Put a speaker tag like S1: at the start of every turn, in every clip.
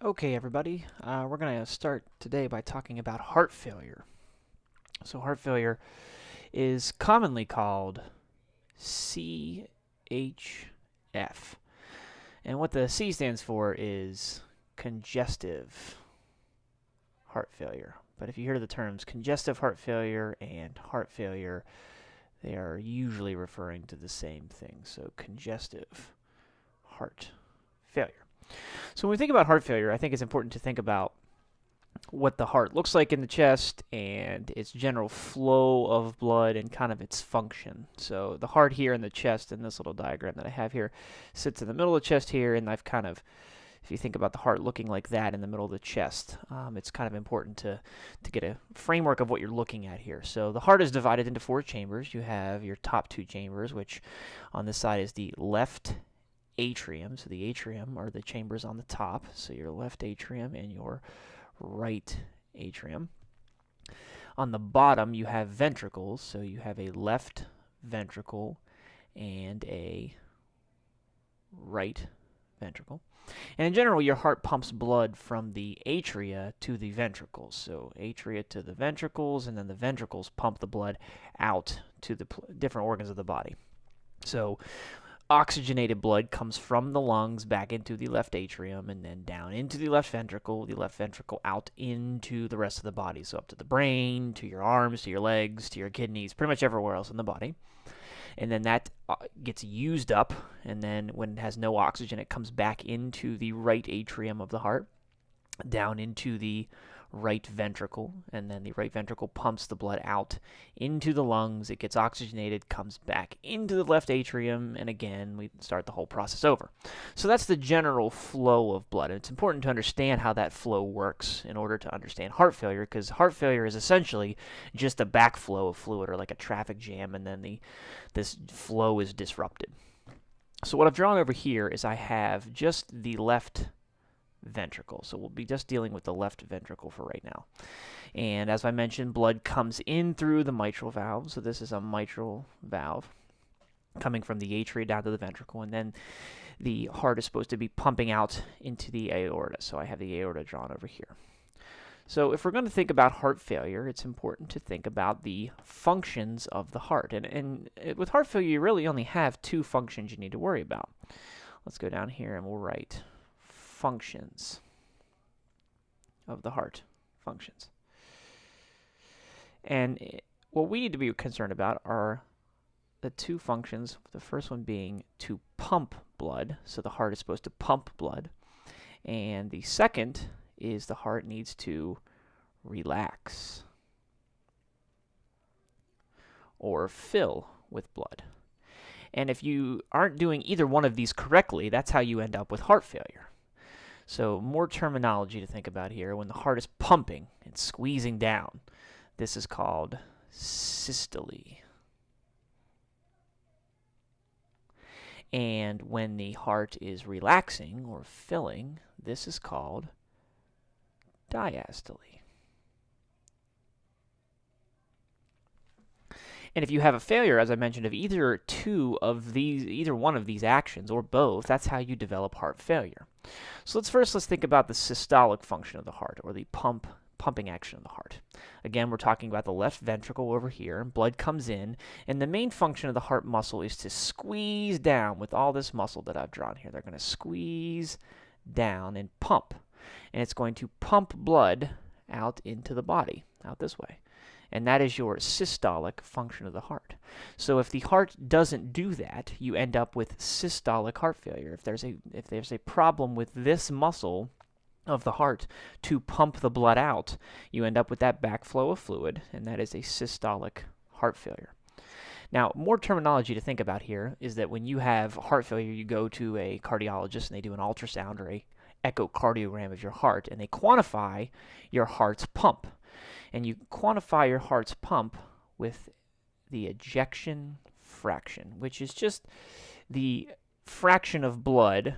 S1: Okay, everybody, we're going to start today by talking about heart failure. So, heart failure is commonly called CHF. And what the C stands for is congestive heart failure. But if you hear the terms congestive heart failure and heart failure, they are usually referring to the same thing. So, congestive heart failure. So, when we think about heart failure, I think it's important to think about what the heart looks like in the chest and its general flow of blood and kind of its function. So the heart here in the chest in this little diagram that I have here sits in the middle of the chest here, and I've kind of, if you think about the heart looking like that in the middle of the chest, it's kind of important to get a framework of what you're looking at here. So the heart is divided into four chambers. You have your top two chambers, which on this side is the left atrium. So the atrium are the chambers on the top. So your left atrium and your right atrium. On the bottom, you have ventricles, so you have a left ventricle and a right ventricle. And in general, your heart pumps blood from the atria to the ventricles. So atria to the ventricles, and then the ventricles pump the blood out to the different organs of the body. So oxygenated blood comes from the lungs back into the left atrium and then down into the left ventricle out into the rest of the body. So up to the brain, to your arms, to your legs, to your kidneys, pretty much everywhere else in the body. And then that gets used up, and then when it has no oxygen, it comes back into the right atrium of the heart, down into the right ventricle, and then the right ventricle pumps the blood out into the lungs. It gets oxygenated, comes back into the left atrium, and again, we start the whole process over. So that's the general flow of blood, and it's important to understand how that flow works in order to understand heart failure, because heart failure is essentially just a backflow of fluid, or like a traffic jam, and then this flow is disrupted. So what I've drawn over here is I have just the left ventricle. So we'll be just dealing with the left ventricle for right now. And as I mentioned, blood comes in through the mitral valve. So this is a mitral valve coming from the atria down to the ventricle. And then the heart is supposed to be pumping out into the aorta. So I have the aorta drawn over here. So if we're going to think about heart failure, it's important to think about the functions of the heart. And with heart failure, you really only have two functions you need to worry about. Let's go down here and we'll write functions of the heart. Functions. And what we need to be concerned about are the two functions. The first one being to pump blood. So the heart is supposed to pump blood. And the second is the heart needs to relax or fill with blood. And if you aren't doing either one of these correctly, that's how you end up with heart failure. So more terminology to think about here. When the heart is pumping and squeezing down, this is called systole. And when the heart is relaxing or filling, this is called diastole. And if you have a failure, as I mentioned, of either one of these actions or both, that's how you develop heart failure. So let's think about the systolic function of the heart, or the pumping action of the heart. Again, we're talking about the left ventricle over here. Blood comes in, and the main function of the heart muscle is to squeeze down with all this muscle that I've drawn here. They're going to squeeze down and pump. And it's going to pump blood out into the body, out this way. And that is your systolic function of the heart. So if the heart doesn't do that, you end up with systolic heart failure. If there's a problem with this muscle of the heart to pump the blood out, you end up with that backflow of fluid, and that is a systolic heart failure. Now, more terminology to think about here is that when you have heart failure, you go to a cardiologist and they do an ultrasound or a echocardiogram of your heart, and they quantify your heart's pump. And you quantify your heart's pump with the ejection fraction, which is just the fraction of blood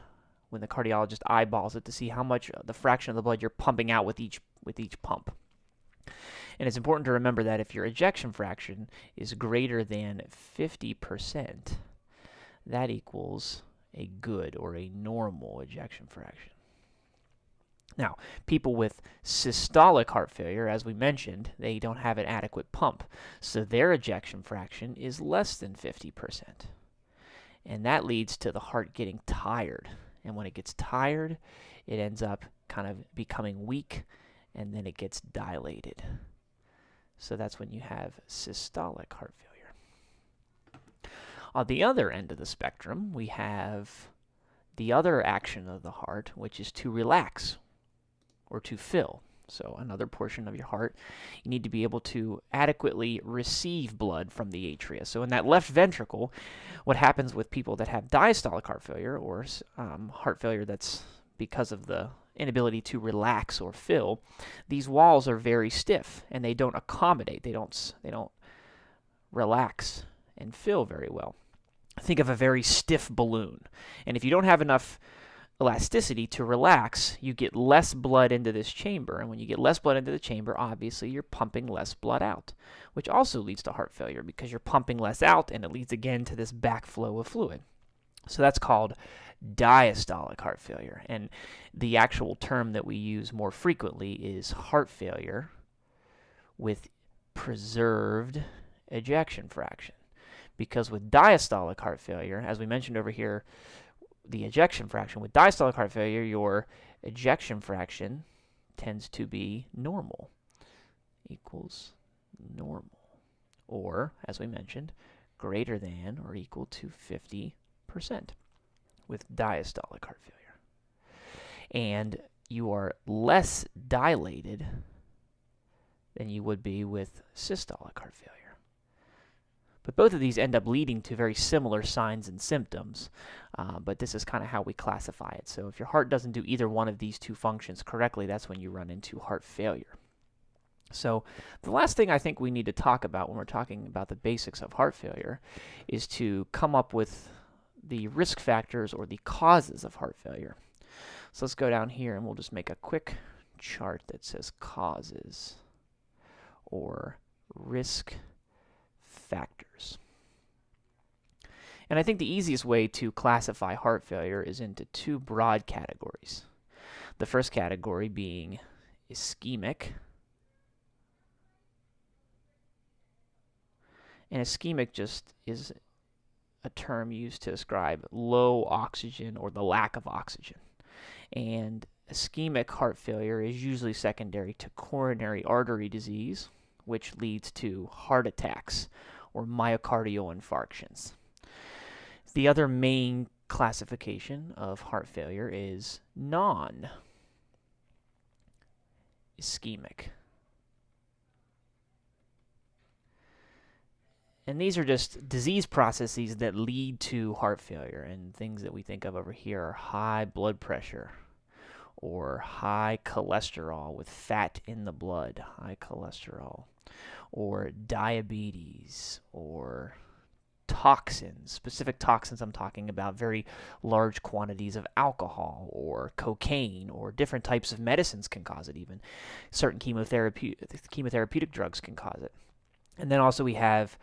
S1: when the cardiologist eyeballs it to see how much the fraction of the blood you're pumping out with each pump. And it's important to remember that if your ejection fraction is greater than 50%, that equals a good or a normal ejection fraction. Now, people with systolic heart failure, as we mentioned, they don't have an adequate pump, so their ejection fraction is less than 50%. And that leads to the heart getting tired. And when it gets tired, it ends up kind of becoming weak, and then it gets dilated. So that's when you have systolic heart failure. On the other end of the spectrum, we have the other action of the heart, which is to relax or to fill. So another portion of your heart, you need to be able to adequately receive blood from the atria. So in that left ventricle, what happens with people that have diastolic heart failure, or heart failure that's because of the inability to relax or fill, these walls are very stiff and they don't accommodate. They don't relax and fill very well. Think of a very stiff balloon. And if you don't have enough elasticity to relax, you get less blood into this chamber. And when you get less blood into the chamber, obviously you're pumping less blood out, which also leads to heart failure because you're pumping less out, and it leads again to this backflow of fluid. So that's called diastolic heart failure. And the actual term that we use more frequently is heart failure with preserved ejection fraction. Because with diastolic heart failure, as we mentioned over here, the ejection fraction, with diastolic heart failure, your ejection fraction tends to be normal, equals normal, or, as we mentioned, greater than or equal to 50% with diastolic heart failure. And you are less dilated than you would be with systolic heart failure. But both of these end up leading to very similar signs and symptoms, but this is kind of how we classify it. So if your heart doesn't do either one of these two functions correctly, that's when you run into heart failure. So the last thing I think we need to talk about when we're talking about the basics of heart failure is to come up with the risk factors or the causes of heart failure. So let's go down here and we'll just make a quick chart that says causes or risk factors. And I think the easiest way to classify heart failure is into two broad categories. The first category being ischemic. And ischemic just is a term used to describe low oxygen or the lack of oxygen. And ischemic heart failure is usually secondary to coronary artery disease, which leads to heart attacks or myocardial infarctions. The other main classification of heart failure is non-ischemic. And these are just disease processes that lead to heart failure. And things that we think of over here are high blood pressure or high cholesterol with fat in the blood, high cholesterol, or diabetes, or toxins, specific toxins I'm talking about, very large quantities of alcohol or cocaine or different types of medicines can cause it even. Certain chemotherapeutic drugs can cause it. And then also we have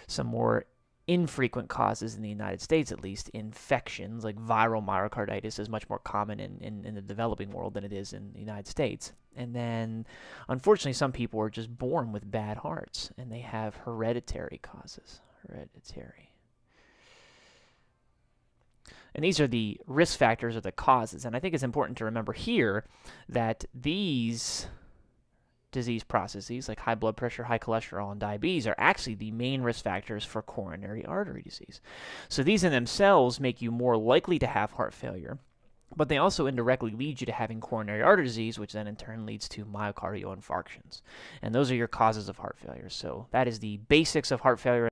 S1: some more infrequent causes in the United States, at least. Infections like viral myocarditis is much more common in the developing world than it is in the United States. And then, unfortunately, some people are just born with bad hearts, and they have hereditary causes. Hereditary. And these are the risk factors or the causes. And I think it's important to remember here that these disease processes like high blood pressure, high cholesterol, and diabetes are actually the main risk factors for coronary artery disease. So these in themselves make you more likely to have heart failure, but they also indirectly lead you to having coronary artery disease, which then in turn leads to myocardial infarctions. And those are your causes of heart failure. So that is the basics of heart failure.